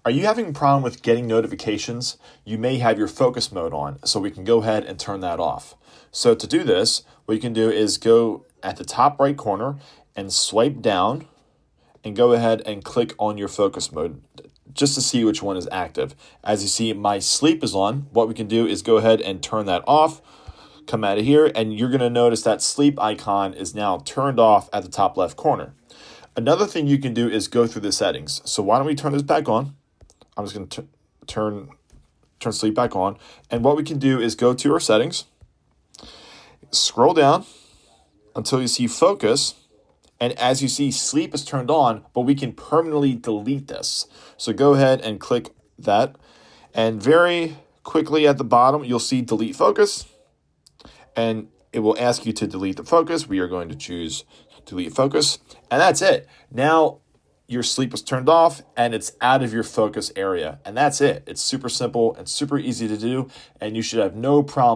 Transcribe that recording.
Are you having a problem with getting notifications? You may have your focus mode on, so we can go ahead and turn that off. So to do this, what you can do is go at the top right corner and swipe down and go ahead and click on your focus mode just to see which one is active. As you see, my sleep is on. What we can do is go ahead and turn that off, come out of here, and you're going to notice that sleep icon is now turned off at the top left corner. Another thing you can do is go through the settings. So why don't we turn this back on? I'm just going to turn sleep back on. And what we can do is go to our settings, scroll down until you see focus. And as you see, sleep is turned on, but we can permanently delete this. So go ahead and click that. And very quickly at the bottom, you'll see delete focus. And it will ask you to delete the focus. We are going to choose delete focus. And that's it. Now your sleep is turned off and it's out of your focus area. And that's it. It's super simple and super easy to do. And you should have no problem